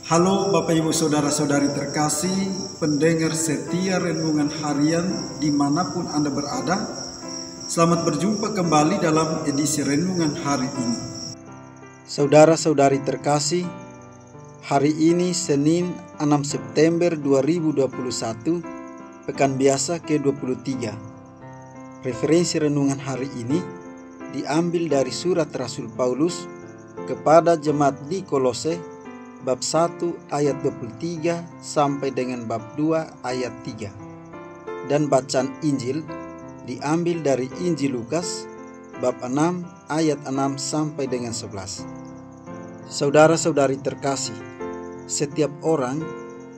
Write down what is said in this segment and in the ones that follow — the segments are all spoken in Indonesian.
Halo Bapak Ibu Saudara-saudari terkasih, pendengar setia Renungan Harian dimanapun Anda berada. Selamat berjumpa kembali dalam edisi Renungan hari ini. Saudara-saudari terkasih, hari ini Senin 6 September 2021, Pekan Biasa ke-23. Referensi Renungan hari ini diambil dari surat Rasul Paulus kepada jemaat di Kolose, bab 1 ayat 23 sampai dengan bab 2 ayat 3. Dan bacaan Injil diambil dari Injil Lukas bab 6 ayat 6 sampai dengan 11. Saudara-saudari terkasih, setiap orang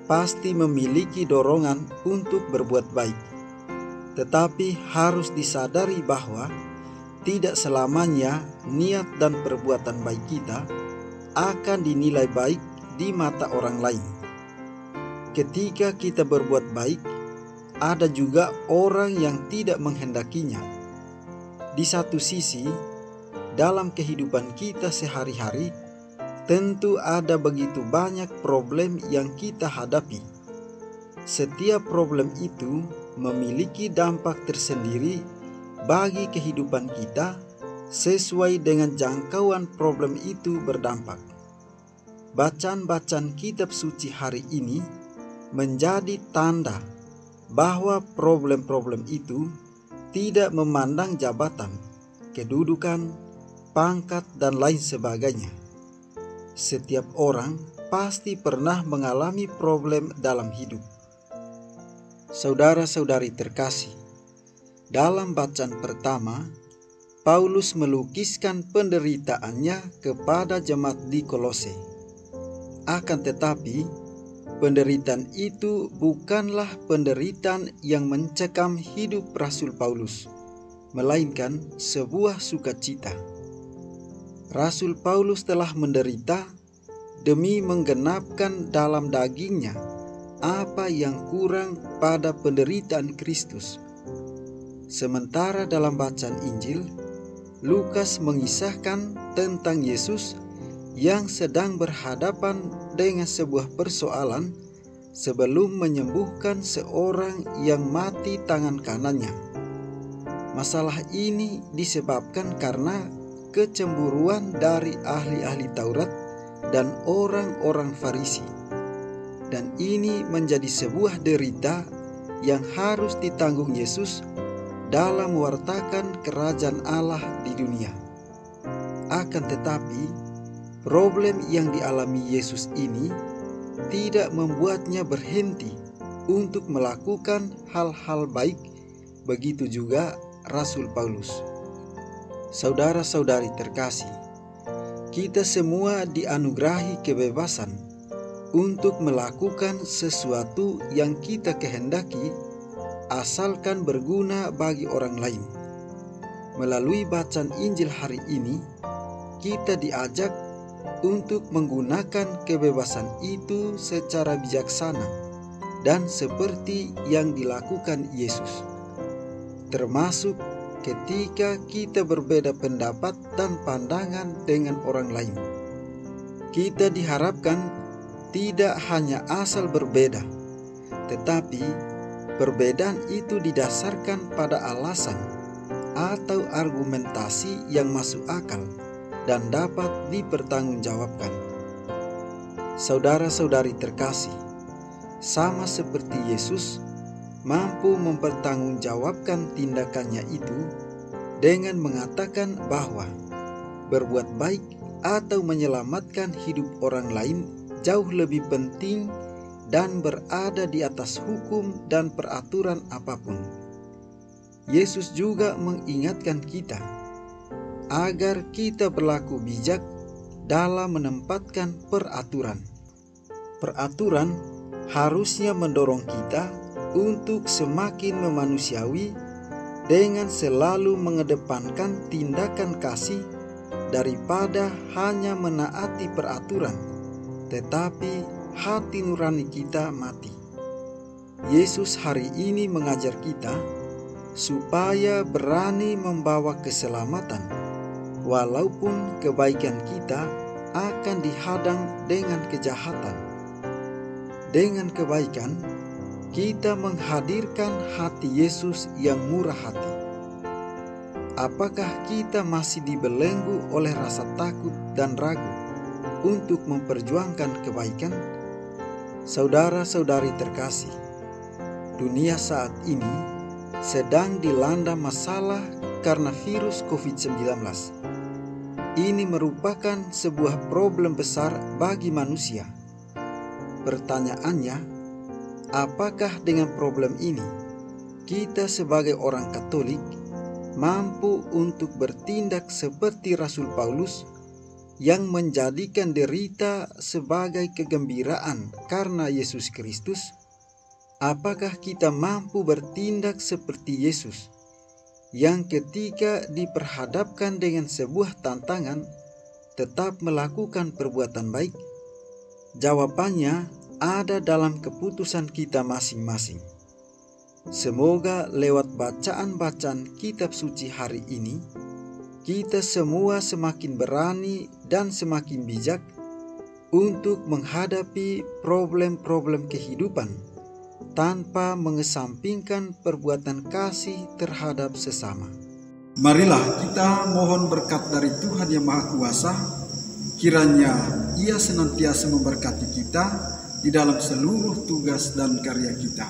pasti memiliki dorongan untuk berbuat baik. Tetapi harus disadari bahwa tidak selamanya niat dan perbuatan baik kita akan dinilai baik di mata orang lain. Ketika kita berbuat baik, ada juga orang yang tidak menghendakinya. Di satu sisi, dalam kehidupan kita sehari-hari, tentu ada begitu banyak problem yang kita hadapi. Setiap problem itu memiliki dampak tersendiri bagi kehidupan kita sesuai dengan jangkauan problem itu berdampak. Bacaan-bacaan kitab suci hari ini menjadi tanda bahwa problem-problem itu tidak memandang jabatan, kedudukan, pangkat, dan lain sebagainya. Setiap orang pasti pernah mengalami problem dalam hidup. Saudara-saudari terkasih, dalam bacaan pertama, Paulus melukiskan penderitaannya kepada jemaat di Kolose. Akan tetapi, penderitaan itu bukanlah penderitaan yang mencekam hidup Rasul Paulus, melainkan sebuah sukacita. Rasul Paulus telah menderita demi menggenapkan dalam dagingnya apa yang kurang pada penderitaan Kristus. Sementara dalam bacaan Injil, Lukas mengisahkan tentang Yesus yang sedang berhadapan dengan sebuah persoalan sebelum menyembuhkan seorang yang mati tangan kanannya. Masalah ini disebabkan karena kecemburuan dari ahli-ahli Taurat dan orang-orang Farisi. Dan ini menjadi sebuah derita yang harus ditanggung Yesus dalam mewartakan kerajaan Allah di dunia. Akan tetapi, problem yang dialami Yesus ini tidak membuatnya berhenti untuk melakukan hal-hal baik, begitu juga Rasul Paulus. Saudara-saudari terkasih, kita semua dianugerahi kebebasan untuk melakukan sesuatu yang kita kehendaki asalkan berguna bagi orang lain. Melalui bacaan Injil hari ini, kita diajak untuk menggunakan kebebasan itu secara bijaksana dan seperti yang dilakukan Yesus, termasuk ketika kita berbeda pendapat dan pandangan dengan orang lain. Kita diharapkan tidak hanya asal berbeda, tetapi perbedaan itu didasarkan pada alasan atau argumentasi yang masuk akal dan dapat dipertanggungjawabkan. Saudara-saudari terkasih, sama seperti Yesus mampu mempertanggungjawabkan tindakannya itu dengan mengatakan bahwa berbuat baik atau menyelamatkan hidup orang lain jauh lebih penting dan berada di atas hukum dan peraturan apapun. Yesus juga mengingatkan kita agar kita berlaku bijak dalam menempatkan peraturan. Peraturan harusnya mendorong kita untuk semakin memanusiawi dengan selalu mengedepankan tindakan kasih daripada hanya menaati peraturan, tetapi hati nurani kita mati. Yesus hari ini mengajar kita supaya berani membawa keselamatan, walaupun kebaikan kita akan dihadang dengan kejahatan. Dengan kebaikan, kita menghadirkan hati Yesus yang murah hati. Apakah kita masih dibelenggu oleh rasa takut dan ragu untuk memperjuangkan kebaikan? Saudara-saudari terkasih, dunia saat ini sedang dilanda masalah karena virus COVID-19. Ini merupakan sebuah problem besar bagi manusia. Pertanyaannya, apakah dengan problem ini kita sebagai orang Katolik mampu untuk bertindak seperti Rasul Paulus yang menjadikan derita sebagai kegembiraan karena Yesus Kristus? Apakah kita mampu bertindak seperti Yesus yang ketika diperhadapkan dengan sebuah tantangan tetap melakukan perbuatan baik? Jawabannya ada dalam keputusan kita masing-masing. Semoga lewat bacaan-bacaan kitab suci hari ini, kita semua semakin berani dan semakin bijak untuk menghadapi problem-problem kehidupan tanpa mengesampingkan perbuatan kasih terhadap sesama. Marilah kita mohon berkat dari Tuhan Yang Maha Kuasa, kiranya Ia senantiasa memberkati kita di dalam seluruh tugas dan karya kita.